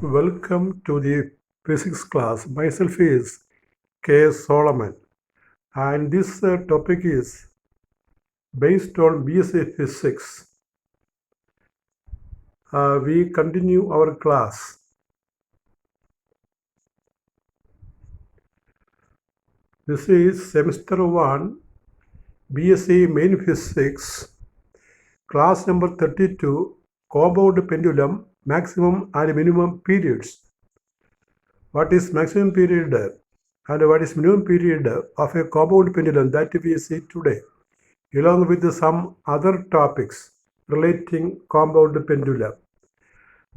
Welcome to the physics class. Myself is K. Solomon, and this topic is based on BSc Physics. We continue our class. This is semester 1, BSc Main Physics, class number 32, compound pendulum, maximum and minimum periods. What is maximum period and what is minimum period of a compound pendulum that we see today, along with some other topics relating compound pendulum.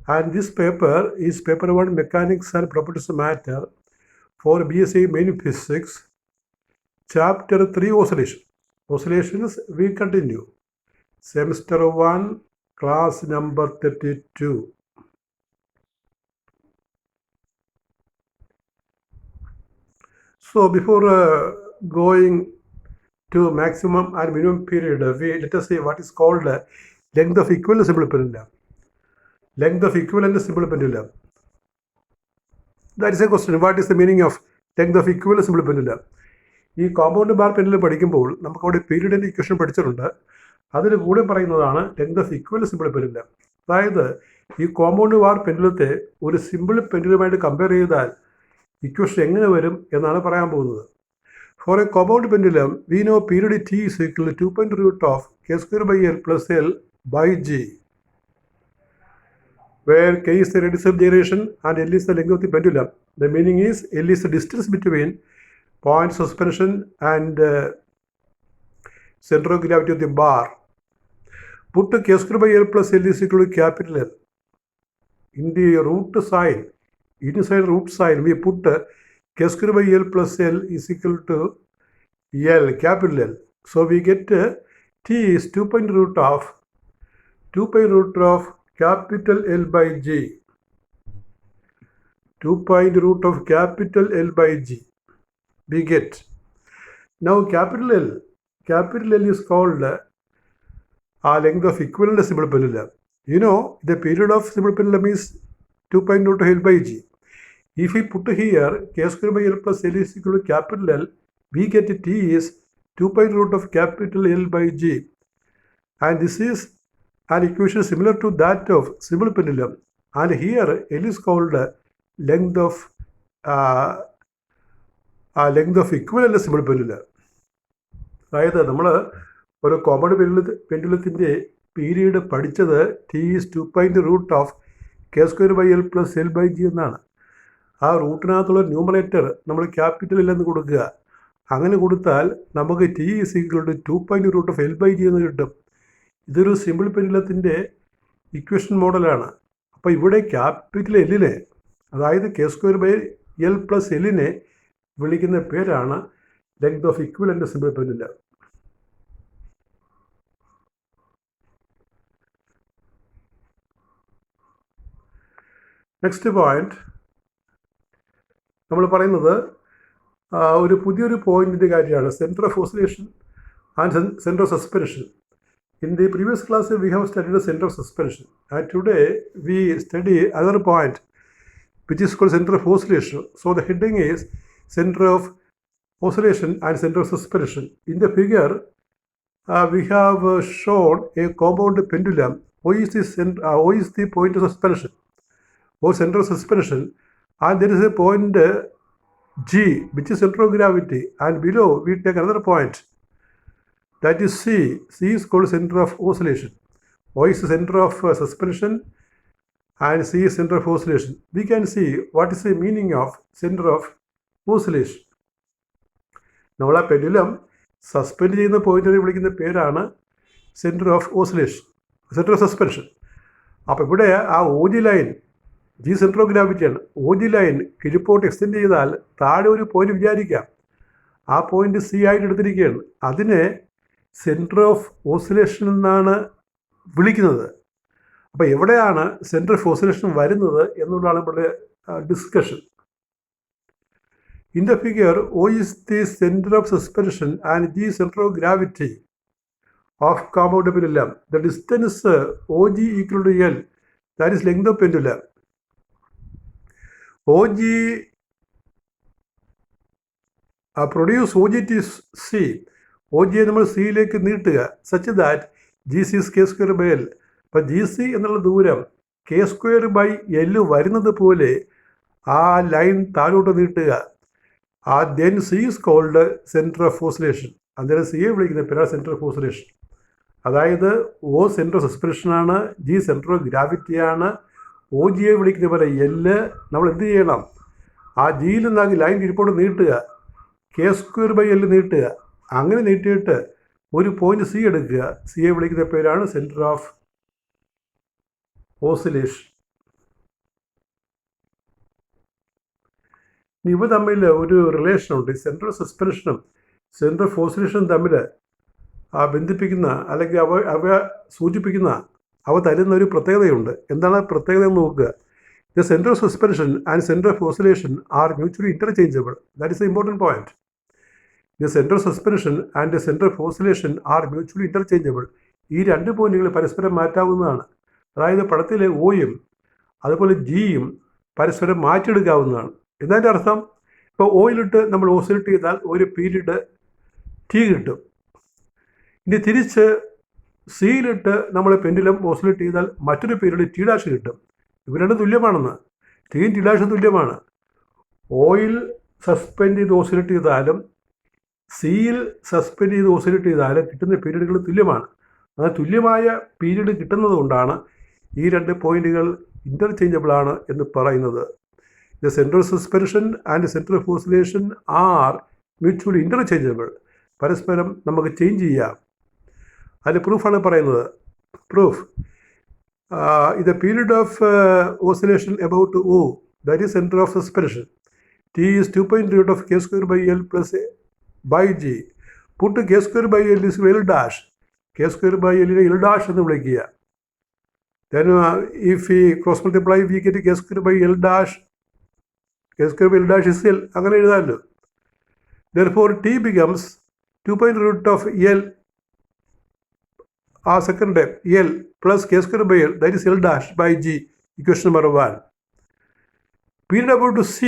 And this paper is paper 1, Mechanics and Properties of Matter, for BSc Main Physics, chapter 3, Oscillation. Oscillations we continue. Semester 1, class number 32. So before going to maximum and minimum period, let us see what is called length of equivalent simple pendulum. Length of equivalent simple pendulum. That is a question. What is the meaning of length of equivalent simple pendulum? ഈ compound bar pendulum പഠിക്കുമ്പോൾ നമുക്കവിടെ പീരീഡിൻ്റെ equation പഠിച്ചിട്ടുണ്ട്. അതിൽ കൂടെ പറയുന്നതാണ് length of equivalent simple pendulum. അതായത് ഈ compound bar പെൻഡുലത്തെ ഒരു സിമ്പിൾ പെൻഡുലമായിട്ട് കമ്പയർ ചെയ്താൽ ഇക്വേഷൻ എങ്ങനെ വരും എന്നാണ് പറയാൻ പോകുന്നത്. For a compound pendulum, we know period T is equal to 2.root of k square by L plus L by G, where k is the radius of gyration and L is the length of the pendulum. The meaning is L is the distance between point suspension and center of gravity of the bar. Put k square by L plus L is equal to capital L. In the root sign, inside root sign, we put k square by L plus L is equal to L, capital L. So we get T is 2.root of capital L by G. 2.root of capital L by G. We get. Now capital L is called length of equivalent simple pendulum. You know, the period of simple pendulum is 2.root of L by G. If we put here k square by L plus L is equal to capital L, we get T is 2.root of capital L by G. And this is an equation similar to that of simple pendulum. And here L is called length of equivalent simple pendulum. അതായത് നമ്മൾ ഒരു compound പെൻഡുലത്തിൻ്റെ period പഠിച്ചത് T is 2.root of k square by L plus L by G എന്നാണ്. ആ റൂട്ടിനകത്തുള്ള numerator നമ്മൾ capital L എന്ന് കൊടുക്കുക. അങ്ങനെ കൊടുത്താൽ നമുക്ക് T is equal to 2.root of L by G എന്ന് കിട്ടും. ഇതൊരു സിമ്പിൾ പെൻഡുലത്തിൻ്റെ ഇക്വേഷൻ മോഡലാണ്. അപ്പോൾ ഇവിടെ ക്യാപിറ്റൽ എല്ലിനെ, അതായത് k square by L plus Lനെ വിളിക്കുന്ന പേരാണ് length of equivalent simple pendulum. Next point നമ്മൾ പറയുന്നത് ഒരു പുതിയൊരു പോയിന്റിൻ്റെ കാര്യമാണ്, centre of oscillation and centre of suspension. In the previous class, we have studied the center of suspension, and today we study another point which is called center of oscillation. So the heading is center of oscillation and center of suspension. In the figure, we have shown a compound pendulum. O is the point of suspension or center of suspension, and there is a point G which is center of gravity, and below we take another point, that is C. C is called center of oscillation. O is the center of suspension and C is center of oscillation. We can see what is the meaning of center of oscillation. നമ്മൾ ആ pendulum suspend ചെയ്യുന്ന പോയിന്റിനെ വിളിക്കുന്ന പേരാണ് centre of oscillation, centre of suspension. അപ്പോൾ ഇവിടെ ആ OG line, G centre of ഗ്രാവിറ്റിയാണ്. OG ലൈൻ കിഴിപ്പോട്ട് എക്സ്റ്റെൻഡ് ചെയ്താൽ താഴെ ഒരു പോയിന്റ് വിചാരിക്കാം. ആ പോയിന്റ് C ആയിട്ട് എടുത്തിരിക്കുകയാണ്. അതിനെ സെൻറ്റർ ഓഫ് ഓസിലേഷൻ എന്നാണ് വിളിക്കുന്നത്. അപ്പോൾ എവിടെയാണ് സെൻറ്റർ ഓഫ് ഓസിലേഷൻ വരുന്നത് എന്നുള്ളതാണ് ഇവിടെ discussion. In the figure, O is the center of suspension and G center of gravity of compound pendulum. The distance OG equal to L, that is length of pendulum. OG produce OG to C. OG നമ്മൾ സിയിലേക്ക് നീട്ടുക such that GC is K²/L. അപ്പം GC എന്നുള്ള ദൂരം K²/L വരുന്നത് പോലെ ആ line താഴോട്ട് നീട്ടുക. Then C is called centre of oscillation. അന്നേരം സിയെ വിളിക്കുന്ന പേരാണ് സെൻറ്റർ ഓഫ് ഓസിലേഷൻ. അതായത് O സെൻറ്റർ ഓഫ് സസ്പെൻഷനാണ്, G സെൻറ്റർ ഓഫ് ഗ്രാവിറ്റിയാണ്. OGയെ വിളിക്കുന്ന പോലെ L നമ്മൾ എന്ത് ചെയ്യണം? ആ ജിയിൽ നിന്നാക്കി ലൈൻ കിഴിപ്പോട്ട് നീട്ടുക, K²/L നീട്ടുക. അങ്ങനെ നീട്ടിയിട്ട് ഒരു പോയിന്റ് സി എടുക്കുക. സിയെ വിളിക്കുന്ന പേരാണ് സെൻറ്റർ ഓഫ് ഓസിലേഷൻ. ഇവ തമ്മിൽ ഒരു റിലേഷനുണ്ട്. സെൻറ്റർ ഓഫ് സസ്പെൻഷനും സെൻറ്റർ ഓഫ് ഓസിലേഷനും തമ്മിൽ ബന്ധിപ്പിക്കുന്ന അല്ലെങ്കിൽ അവ സൂചിപ്പിക്കുന്ന അവ തരുന്ന ഒരു പ്രത്യേകതയുണ്ട്. എന്താണ് പ്രത്യേകത എന്ന് നോക്കുക. The centre of suspension and centre of oscillation R mutually interchangeable. That is A important point. The centre of suspension and the centre of oscillation R mutually interchangeable. ഈ രണ്ട് പോയിന്റുകൾ പരസ്പരം മാറ്റാവുന്നതാണ്. അതായത് പടത്തിലെ ഓയും അതുപോലെ ജിയും പരസ്പരം മാറ്റിയെടുക്കാവുന്നതാണ്. എന്നതിൻ്റെ അർത്ഥം ഇപ്പോൾ ഓയിലിട്ട് നമ്മൾ ഓസിലേറ്റ് ചെയ്താൽ ഒരു പീരീഡ് ടി കിട്ടും. ഇനി തിരിച്ച് സിയിലിട്ട് നമ്മൾ പെൻഡുലം ഓസിലേറ്റ് ചെയ്താൽ മറ്റൊരു പീരീഡ് ടി ഡാഷ് കിട്ടും. ഇവ രണ്ടും തുല്യമാണെന്ന്. ടിയും ടി ഡാഷും തുല്യമാണ്. ഓയിൽ സസ്പെൻഡ് ചെയ്ത് ഓസിലേറ്റ് ചെയ്താലും സിയിൽ സസ്പെൻഡ് ചെയ്ത് ഓസിലേറ്റ് ചെയ്താലും കിട്ടുന്ന പീരീഡുകൾ തുല്യമാണ്. അങ്ങനെ തുല്യമായ പീരീഡ് കിട്ടുന്നത് കൊണ്ടാണ് ഈ രണ്ട് പോയിന്റുകൾ ഇൻ്റർചേഞ്ചബിളാണ് എന്ന് പറയുന്നത്. The centre of suspension and centre of oscillation R mutually interchangeable. പരസ്പരം നമുക്ക് ചേഞ്ച് ചെയ്യാം. അതിൻ്റെ പ്രൂഫാണ് പറയുന്നത്. Proof the period of oscillation about O, that is centre of suspension. T is 2.root of K²/L plus by G. Put K²/L is L dash. K²/L L dash എന്ന് വിളിക്കുക. Then if we cross multiply we get K²/L dash. K²/L dash is L. അങ്ങനെ എഴുതാമല്ലോ. Therefore T becomes 2.root of L second step L plus K²/L, that is L dash by G. Equation number 1. Period about to C.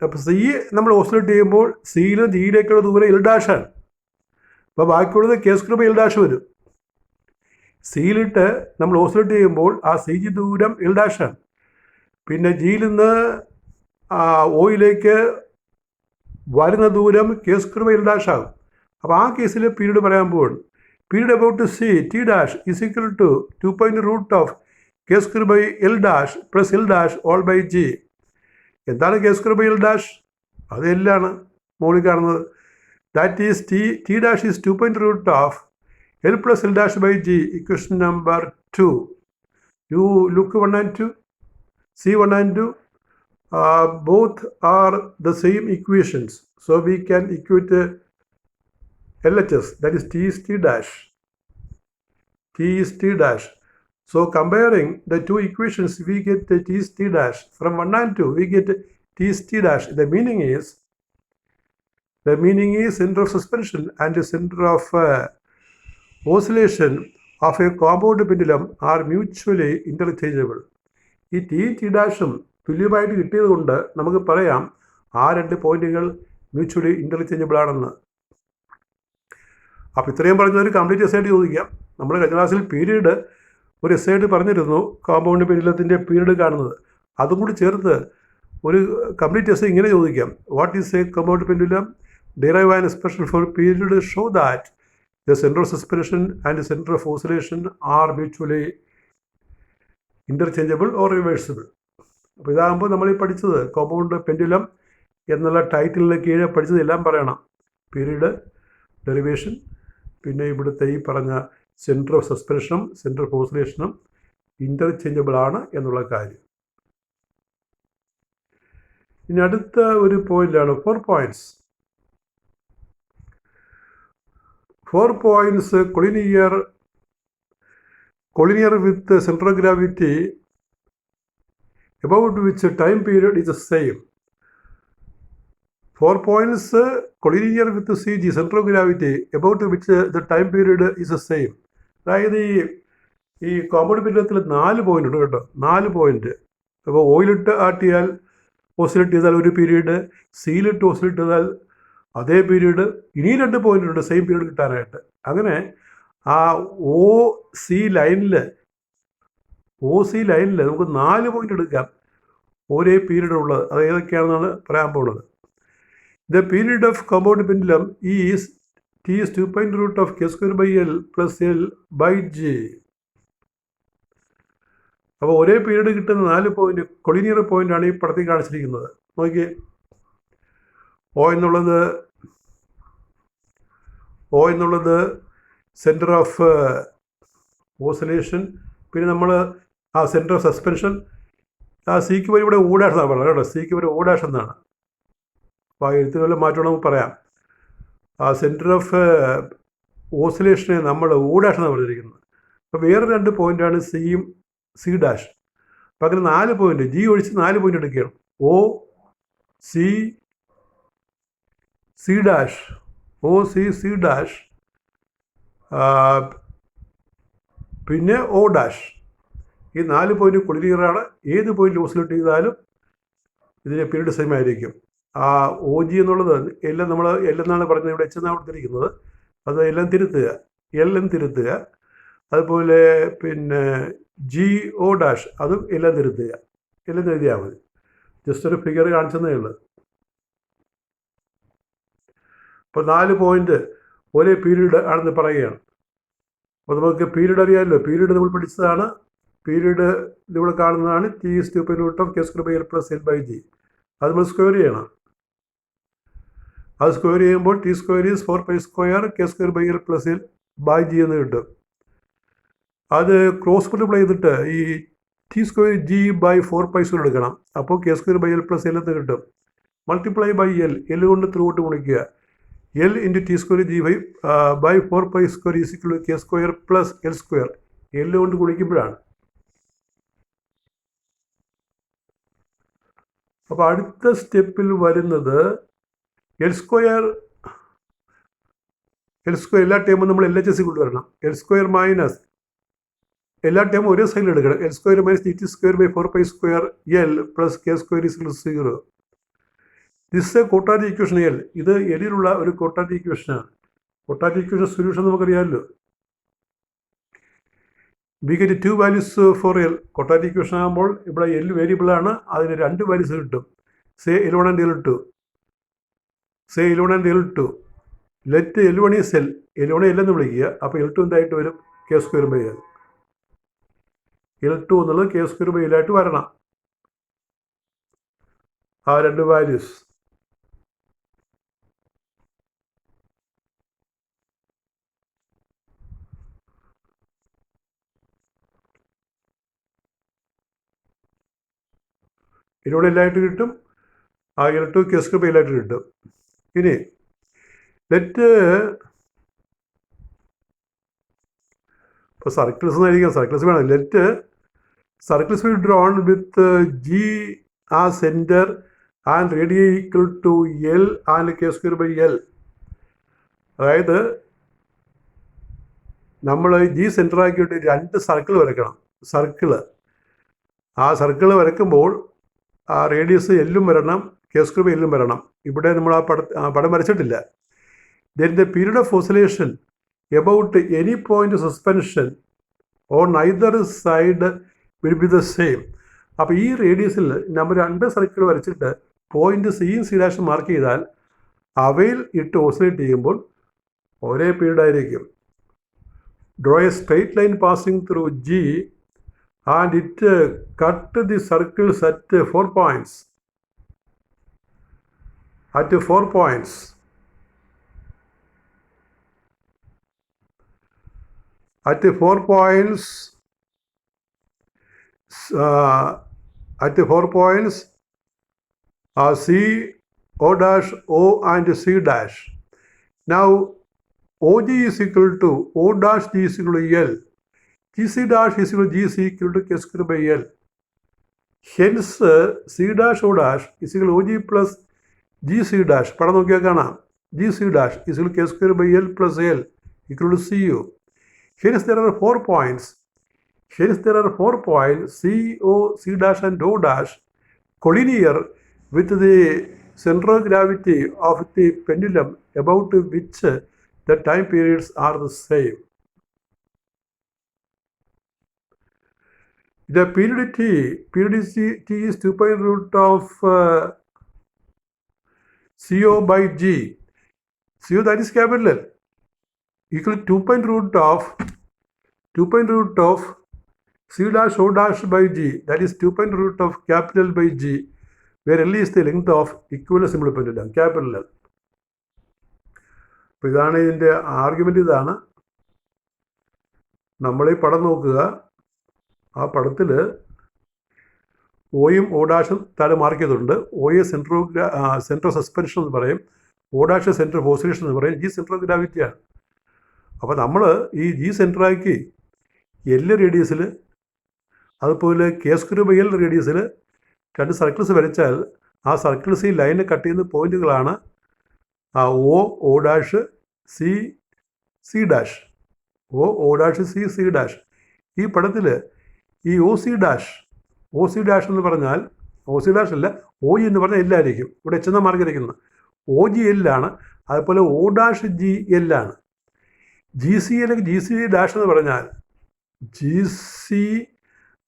അപ്പോൾ C നമ്മൾ oscillate ചെയ്യുമ്പോൾ സിയിലും ജിയിലേക്കുള്ള ദൂരം L ഡാഷാണ്. അപ്പോൾ ബാക്കിയുള്ളത് K²/L dash വരും. സിയിലിട്ട് നമ്മൾ oscillate ചെയ്യുമ്പോൾ ആ CG ദൂരം L ഡാഷാണ്. പിന്നെ ജിയിൽ നിന്ന് ഓയിലേക്ക് വരുന്ന ദൂരം K²/L ഡാഷ് ആകും. അപ്പോൾ ആ കേസിൽ പീരീഡ് പറയാൻ പോകും. Period about to C T dash is equal to 2.root of K²/L dash plus L dash all by G. എന്താണ് K²/L dash? അത് എല്ലാണ് മുകളിൽ കാണുന്നത്. That is T dash is 2.root of L plus L dash by G. Equation number 2. You look 1 and 2. See 1 and 2. Both are the same equations. So we can equate LHS, that is T is T dash. T is T dash. So comparing the two equations, we get T is T dash. From 1 and 2, we get T is T dash. The meaning is center of suspension and the center of oscillation of a compound pendulum are mutually interchangeable. ഈ ടിയും T ഡാഷും തുല്യമായിട്ട് കിട്ടിയത് കൊണ്ട് നമുക്ക് പറയാം ആ രണ്ട് പോയിന്റുകൾ മ്യൂച്വലി ഇൻ്റർചേഞ്ചബിൾ ആണെന്ന്. അപ്പോൾ ഇത്രയും പറഞ്ഞ ഒരു കംപ്ലീറ്റ് എസ് ആയിട്ട് ചോദിക്കാം. നമ്മൾ കഴിഞ്ഞ ക്ലാസ്സിൽ പീരീഡ് ഒരു എസ് ആയിട്ട് പറഞ്ഞിരുന്നു, കോമ്പൗണ്ട് പെൻഡുലത്തിൻ്റെ പീരീഡ് കാണുന്നത്. അതും കൂടി ചേർത്ത് ഒരു കംപ്ലീറ്റ് എസ് ഇങ്ങനെ ചോദിക്കാം. What is A compound pendulum? Derive an expression for period show that the centre of suspension and centre of oscillation R mutually interchangeable or reversible. അപ്പോൾ ഇതാകുമ്പോൾ നമ്മൾ ഈ പഠിച്ചത് കോമ്പൗണ്ട് പെൻഡുലം എന്നുള്ള ടൈറ്റിലിന് കീഴെ പഠിച്ചത് എല്ലാം പറയണം. പീരീഡ്, ഡെറിവേഷൻ, പിന്നെ ഇവിടുത്തെ ഈ പറഞ്ഞ സെൻറ്റർ ഓഫ് സസ്പെൻഷനും സെൻറ്റർ ഓഫ് ഓസിലേഷനും ഇൻ്റർചേഞ്ചബിൾ ആണ് എന്നുള്ള കാര്യം. ഇനി അടുത്ത ഒരു പോയിൻ്റാണ് 4 points. 4 points collinear with center of gravity about which time period is the same. 4 points collinear with CG, center of gravity, about which the time period is the same. അതായത് ഈ കോമ്പൗണ്ട് പെൻഡുലത്തിൽ 4 പോയിന്റ് ഉണ്ട് കേട്ടോ. 4 point. അപ്പോൾ ഓയിലിട്ട് ആട്ടിയാൽ oscillate ചെയ്താൽ ഒരു period, സിയിലിട്ട് oscillate ചെയ്താൽ അതേ period, ഇനി 2 പോയിന്റ് ഉണ്ട് സെയിം പീരീഡ് കിട്ടാനായിട്ട്. അങ്ങനെ ആ ഒ സി ലൈനിൽ നമുക്ക് 4 പോയിന്റ് എടുക്കാം ഒരേ പീരീഡ് ഉള്ളത്. അത് ഏതൊക്കെയാണെന്നാണ് പറയാൻ പോകുന്നത്. The period of compound pendulum is T is 2 of k square by L plus L by G. അപ്പോൾ ഒരേ പീരീഡ് കിട്ടുന്ന 4 പോയിന്റ് കൊളിനിയർ പോയിന്റാണ് ഈ പടത്തിൽ കാണിച്ചിരിക്കുന്നത്. നോക്കിയേ, ഒ എന്നുള്ളത് സെൻറ്റർ ഓഫ് ഓസിലേഷൻ. പിന്നെ നമ്മൾ ആ സെൻറ്റർ ഓഫ് സസ്പെൻഷൻ. ആ സിക്ക് വരെ ഇവിടെ O' എന്നാണ് പറയുന്നത് കേട്ടോ. സിക്ക് വരെ O' എന്നാണ്. അപ്പോൾ ആ എഴുത്തിന് വല്ല മാറ്റം നമുക്ക് പറയാം. ആ സെൻറ്റർ ഓഫ് ഓസിലേഷനെ നമ്മൾ O' എന്നാണ് പറഞ്ഞിരിക്കുന്നത്. അപ്പോൾ വേറെ 2 പോയിൻ്റാണ് സിയും C'. അപ്പം അങ്ങനെ 4 പോയിന്റ്, ജി ഒഴിച്ച് 4 പോയിന്റ് എടുക്കുകയാണ്. O C C', O C C', പിന്നെ O'. ഈ 4 പോയിന്റ് കൊളിനിയറാണ്. ഏത് പോയിന്റ് ഓസിലേറ്റ് ചെയ്താലും ഇതിൻ്റെ പീരീഡ് സെയിം ആയിരിക്കും. ആ OG എന്നുള്ളത് എല്ലാം നമ്മൾ എന്നാണ് പറഞ്ഞത്, ഇവിടെ H എന്നാണ് കൊടുത്തിരിക്കുന്നത്. അത് എല്ലാം തിരുത്തുക, എല്ലാം തിരുത്തുക. അതുപോലെ പിന്നെ GO', അതും എല്ലാം തിരുത്തുക, എല്ലാം എഴുതിയാൽ മതി. ജസ്റ്റ് ഒരു ഫിഗർ കാണിച്ചതേ ഉള്ളൂ. അപ്പോൾ 4 പോയിന്റ് ഒരേ പീരീഡ് ആണെന്ന് പറയുകയാണ്. അപ്പോൾ നമുക്ക് പീരീഡ് അറിയാമല്ലോ. പീരീഡ് നമ്മൾ പഠിച്ചതാണ്. പീരീഡ് ഇതിവിടെ കാണുന്നതാണ്. T is 2 of k square by L plus L by G. അത് നമ്മൾ സ്ക്വയർ ചെയ്യണം. അത് സ്ക്വയർ ചെയ്യുമ്പോൾ T square is 4 pi square k square by L plus L by G എന്ന് കിട്ടും. അത് ക്രോസ് മൾട്ടിപ്ലൈ ചെയ്തിട്ട് ഈ T square G by 4 pi square എടുക്കണം. അപ്പോൾ k square by L plus L എന്ന് കിട്ടും. മൾട്ടിപ്ലൈ ബൈ L കൊണ്ട് ത്രൂട്ട് ഗുണിക്കുക. L into T square G by 4 pi square is equal to k square plus L square. L കൊണ്ട് ഗുണിക്കുമ്പോഴാണ്. അപ്പോൾ അടുത്ത സ്റ്റെപ്പിൽ വരുന്നത് L square എല്ലാ ടേമും നമ്മൾ LHS കൊണ്ടുവരണം. L square മൈനസ് എല്ലാ ടേമും ഒരേ സൈഡിൽ എടുക്കണം. L square minus DT square by 4 pi square L plus k square is equal to 0. This a quadratic equation L. ഇത് എല്ലിലുള്ള ഒരു ക്വാഡ്രാറ്റിക് ഇക്വേഷനാണ്. ക്വാഡ്രാറ്റിക് ഇക്വേഷൻ സൊല്യൂഷൻ നമുക്കറിയാമല്ലോ. We get 2 values for L. Quadratic equation ആകുമ്പോൾ ഇവിടെ L variable ആണ്. അതിന് 2 values കിട്ടും. Say L1 and L2. Say L1 and L2. Let L1 is L. L1 L എന്ന് വിളിക്കുക. അപ്പോൾ L2 എന്തായിട്ട് വരും? k square by L. L2 എന്നുള്ളത് k square by L ആയിട്ട് വരണം. ആ 2 വാല്യൂസ്. ഇതിലൂടെ എല്ലായിട്ട് കിട്ടും. ആ L2 k square by L ആയിട്ട് കിട്ടും. ഇനി ലെറ്റ് ഇപ്പോൾ സർക്കിൾസ് എന്നായിരിക്കാം, സർക്കിൾസ് വേണം. Let circles will drawn with G ആ centre and radii equal to L and k square by L. അതായത് നമ്മൾ G സെൻറ്റർ ആക്കിയിട്ട് 2 സർക്കിൾ വരയ്ക്കണം. ആ സർക്കിൾ വരയ്ക്കുമ്പോൾ ആ റേഡിയസ് എല്ലും വരണം, k square by L വരണം. ഇവിടെ നമ്മൾ ആ പടം വരച്ചിട്ടില്ല. Then the period of oscillation about any point suspension on either side will be the same. അപ്പോൾ ഈ റേഡിയസിൽ നമ്മൾ 2 സർക്കിൾ വരച്ചിട്ട് പോയിന്റ് സിയും C' മാർക്ക് ചെയ്താൽ അവയിൽ ഇട്ട് ഓസിലേറ്റ് ചെയ്യുമ്പോൾ ഒരേ പീരീഡ് ആയിരിക്കും. Draw A straight line passing through G and it cut the circles at 4 points. At 4 points. At 4 points. At 4 points. C, O dash, O and C dash. Now OG is equal to O dash G is equal to L. GC dash is equal to GC equal to k square by L. Hence C dash O dash is equal to OG plus GC dash. പടം നോക്കിയാൽ കാണാം. GC dash is equal to k square by L plus L equal to CU. Hence there are 4 points. C, O, C dash and O dash collinear with the center of gravity of the pendulum about which the time periods are the same. The periodicity is 2 pi root of CO by G. CO, that is capital L, equal to 2 pi root of C dash O dash by G, that is 2 pi root of capital L by G, where L is the length of equivalent simple pendulum, capital L. അപ്പോൾ ഇതാണ് ഇതിൻ്റെ argument. ഇതാണ് നമ്മൾ ഈ പടം നോക്കുക. ആ പടത്തിൽ ഒയും ഒ ഡാഷും താഴെ മാർക്ക് ചെയ്തിട്ടുണ്ട്. ഒയെ സെൻട്രൽ സസ്പെൻഷൻ എന്ന് പറയും, O dash central of oscillation എന്ന് പറയും, ജി സെൻട്രൽ ഓഫ് ഗ്രാവിറ്റിയാണ്. അപ്പോൾ നമ്മൾ ഈ ജി സെൻട്രാക്കി എൽ റേഡിയസിൽ അതുപോലെ കെ സ്ക്വയർ ബൈ എൽ റേഡിയസിൽ 2 സർക്കിൾസ് വരച്ചാൽ ആ സർക്കിൾസ് ഈ ലൈനെ കട്ട് ചെയ്യുന്ന പോയിന്റുകളാണ് O dash C dash, O dash C dash. ഈ പടത്തിൽ ഈ ഒ സി ഡാഷ് എന്ന് പറഞ്ഞാൽ ഒ സി ഡാഷ് അല്ല, ഒ ജി എന്ന് പറഞ്ഞാൽ എല്ലായിരിക്കും. ഇവിടെ എന്ന മാർക്ക് ഇരിക്കുന്നത് ഒ ജി എല്ലാണ്. അതുപോലെ ഒ ഡാഷ് ജി എല്ലാണ്. ജി സി അല്ലെങ്കിൽ ജി സി ഡാഷ് എന്ന് പറഞ്ഞാൽ ജി സി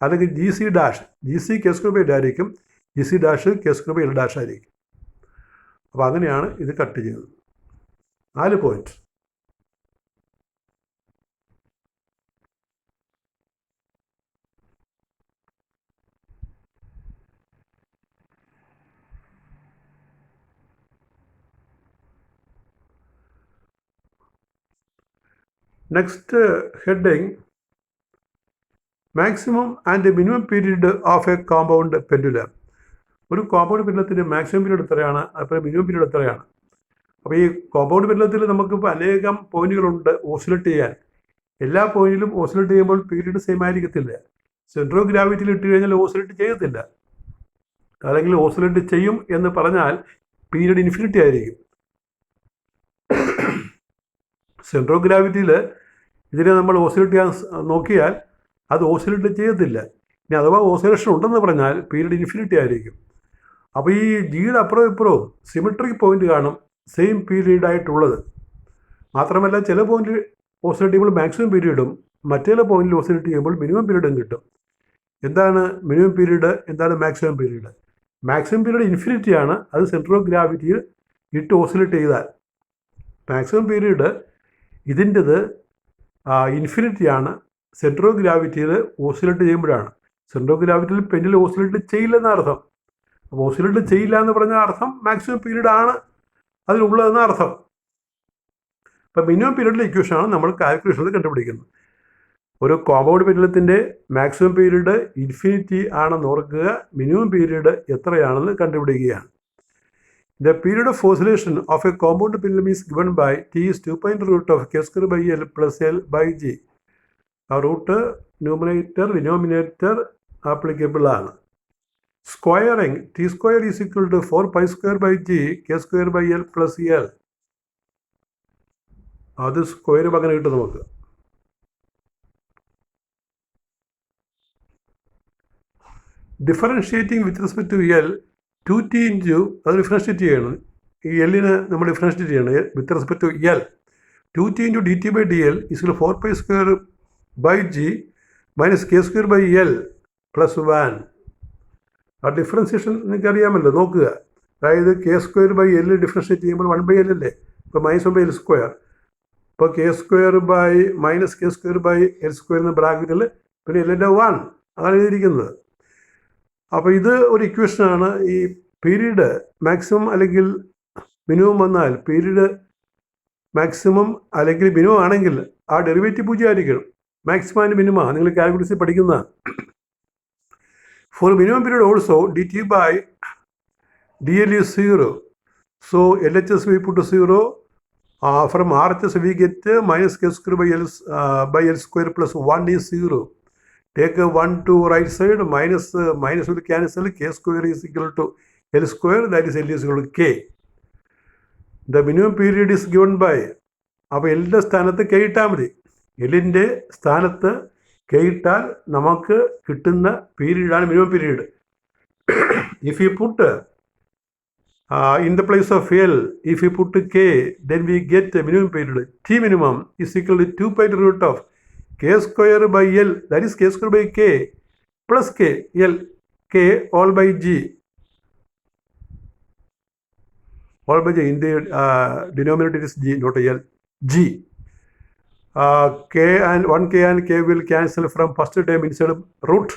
അല്ലെങ്കിൽ G C dash, G C K square by L ആയിരിക്കും, G C dash K square by L dash ആയിരിക്കും. അപ്പോൾ അങ്ങനെയാണ് ഇത് കട്ട് ചെയ്യുന്നത്. 4 point. Next heading, maximum and minimum period of a compound pendulum. ഒരു compound പെൻഡുലത്തിൻ്റെ maximum period എത്രയാണ്, അതുപോലെ മിനിമം പീരീഡ് എത്രയാണ്. അപ്പോൾ ഈ കോമ്പൗണ്ട് പെൻഡുലത്തിൽ നമുക്കിപ്പോൾ അനേകം പോയിന്റുകളുണ്ട് ഓസിലേറ്റ് ചെയ്യാൻ. എല്ലാ പോയിന്റിലും ഓസിലേറ്റ് ചെയ്യുമ്പോൾ പീരീഡ് സെയിം ആയിരിക്കത്തില്ല. സെൻട്രൽ ഓഫ് ഗ്രാവിറ്റിയിൽ ഇട്ട് കഴിഞ്ഞാൽ ഓസിലേറ്റ് ചെയ്യത്തില്ല, അല്ലെങ്കിൽ ഓസിലേറ്റ് ചെയ്യും എന്ന് പറഞ്ഞാൽ പീരീഡ് ഇൻഫിനിറ്റി ആയിരിക്കും. സെൻട്രൽ ഓഫ് ഗ്രാവിറ്റിയിൽ ഇതിനെ നമ്മൾ ഓസിലേറ്റ് ചെയ്യാൻ നോക്കിയാൽ അത് ഓസിലേറ്റ് ചെയ്യത്തില്ല. ഇനി അഥവാ ഓസിലേഷൻ ഉണ്ടെന്ന് പറഞ്ഞാൽ പീരീഡ് ഇൻഫിനിറ്റി ആയിരിക്കും. അപ്പോൾ ഈ ജിയുടെ അപ്പുറവും ഇപ്പുറവും സിമെട്രിക് പോയിന്റ് കാണും, സെയിം പീരീഡ് ആയിട്ടുള്ളത്. മാത്രമല്ല ചില പോയിന്റിൽ ഓസിലേറ്റ് ചെയ്യുമ്പോൾ മാക്സിമം പീരീഡും മറ്റേ പോയിന്റിൽ ഓസിലേറ്റ് ചെയ്യുമ്പോൾ മിനിമം പീരീഡും കിട്ടും. എന്താണ് മിനിമം പീരീഡ്, എന്താണ് maximum period? Maximum period infinity ആണ്, അത് സെൻട്രൽ ഓഫ് ഗ്രാവിറ്റിയിൽ ഇട്ട് ഓസിലേറ്റ് ചെയ്താൽ. മാക്സിമം പീരീഡ് ഇതിൻ്റെത് ഇൻഫിനിറ്റിയാണ്, സെൻട്രൽ ഓഫ് ഗ്രാവിറ്റിയിൽ ഓസിലേറ്റ് ചെയ്യുമ്പോഴാണ്. സെൻട്രൽ ഓഫ് ഗ്രാവിറ്റിയിൽ പെൻഡിൽ ഓസിലേറ്റ് ചെയ്യില്ലെന്ന അർത്ഥം. അപ്പോൾ ഓസിലേറ്റ് ചെയ്യില്ല എന്ന് പറഞ്ഞ അർത്ഥം മാക്സിമം പീരീഡ് ആണ് അതിലുള്ളതെന്ന അർത്ഥം. അപ്പം മിനിമം പീരീഡിലെ ഇക്വേഷനാണ് നമ്മൾ കാൽക്കുലേഷനിൽ കണ്ടുപിടിക്കുന്നത്. ഒരു കോമ്പൗണ്ട് പെൻഡുലത്തിൻ്റെ മാക്സിമം പീരീഡ് ഇൻഫിനിറ്റി ആണെന്ന് ഓർക്കുക, മിനിമം പീരീഡ് എത്രയാണെന്ന് കണ്ടുപിടിക്കുകയാണ്. The period of oscillation of a compound pendulum is given by T is 2 pi root of K square by L plus L by G. ആ root numerator denominator applicable ആണ്. Squaring T square is equal to 4 pi square by G K square by L plus L. അത് square അങ്ങനെ കിട്ടും നമുക്ക്. Differentiating with respect to L 2t into, അത് differentiate ചെയ്യണം. ഈ എല്ലിന് നമ്മൾ ഡിഫറൻഷിയേറ്റ് ചെയ്യണം with respect to L. 2t into D T by D L is 4 pi square by G minus K square by L plus 1. ആ differentiation നിങ്ങൾക്ക് അറിയാമല്ലോ, നോക്കുക. അതായത് K square by L differentiate ചെയ്യുമ്പോൾ 1 ബൈ എൽ അല്ലേ, ഇപ്പോൾ -1 by L square. ഇപ്പോൾ K square by minus K square by L square എന്ന ബ്രാക്കറ്റിൽ പിന്നെ എല്ലിൻ്റെ 1 അതാണ് എഴുതിയിരിക്കുന്നത്. അപ്പോൾ ഇത് ഒരു ഇക്വേഷനാണ്. ഈ പീരീഡ് മാക്സിമം അല്ലെങ്കിൽ മിനിമം വന്നാൽ, പീരീഡ് മാക്സിമം അല്ലെങ്കിൽ മിനിമം ആണെങ്കിൽ ആ ഡെറിവേറ്റീവ് 0 ആയിരിക്കണം. മാക്സിമം ആൻഡ് മിനിമം നിങ്ങൾ കാൽക്കുലേഷനിൽ പഠിക്കുന്ന. For minimum period also D T by D L is 0. So L H S we put 0. From R H S we get minus K square by L square plus 1 is 0. Take 1 to right side, minus will cancel, k square is equal to L square, that is L is equal to K. The minimum period is given by, അപ്പോൾ എല്ലിൻ്റെ സ്ഥാനത്ത് K ഇട്ടാൽ മതി. എല്ലിൻ്റെ സ്ഥാനത്ത് K ഇട്ടാൽ നമുക്ക് കിട്ടുന്ന പീരീഡാണ് minimum period. If you put In the place of L, if we put K, then we get a minimum period. T minimum is equal to 2 pi root of K square by L, that is K square by K plus K, L, K all by G. All by G, in the denominator is G, not L, G. K and 1K and K will cancel from first term inside root.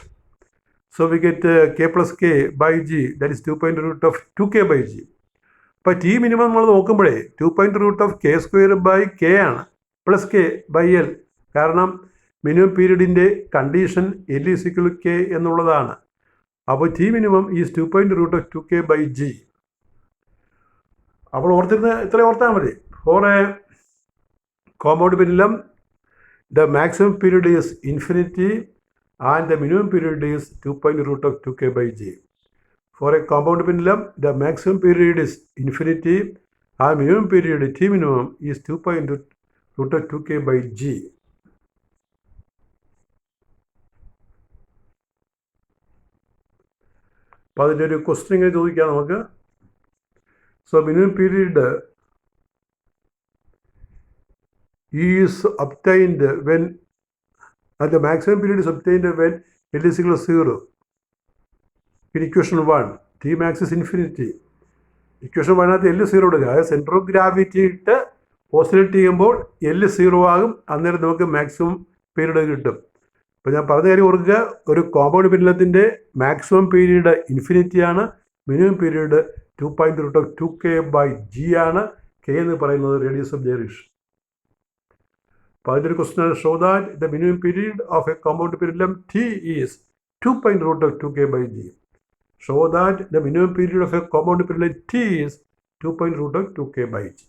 So we get K plus K by G, that is 2 pi root of 2K by G. അപ്പോൾ T minimum നമ്മൾ നോക്കുമ്പോഴേ 2 pi root of K square by K ആണ് plus K by L. കാരണം മിനിമം പീരീഡിൻ്റെ condition L is equal to K എന്നുള്ളതാണ്. അപ്പോൾ T minimum is 2 pi root of 2K by G. അപ്പോൾ ഇത്രയും ഓർത്താൽ മതി. For a compound pendulum the maximum period is infinity and the minimum period is 2 pi root of 2K by G. For a compound pendulum, the maximum period is infinity and minimum period T minimum is 2 pi root of 2K by G. അപ്പോൾ അതിൻ്റെ ഒരു question ഇങ്ങനെ ചോദിക്കാം നമുക്ക്. So minimum period is obtained when, and the maximum period is obtained when L is equal to 0. In equation 1, T max is infinity. Equation 1 at L 0 എടുക്കുക. അതായത് centre of gravity ഇട്ട് oscillate ചെയ്യുമ്പോൾ L 0 ആകും. അന്നേരം നമുക്ക് maximum period കിട്ടും. അപ്പോൾ ഞാൻ പറഞ്ഞ കാര്യം ഓർക്കുക, ഒരു കോമ്പൗണ്ട് പെൻഡുലത്തിൻ്റെ മാക്സിമം പീരീഡ് ഇൻഫിനിറ്റിയാണ്, minimum period 2 pi root of 2K by G ആണ്. K എന്ന് പറയുന്നത് റേഡിയസ് ഓഫ് ഗൈറേഷൻ. അപ്പോൾ അതിൻ്റെ ഒരു ക്വസ്റ്റൻ ആണ്, show that the minimum period of a compound pendulum T is 2 pi root of 2K by G. Show that the minimum period of a compound pendulum T is 2 pi root of 2K by G.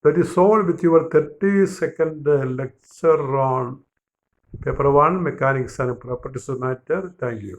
That is all with your 30-second lecture on paper 1, Mechanics and Properties of Matter. Thank you.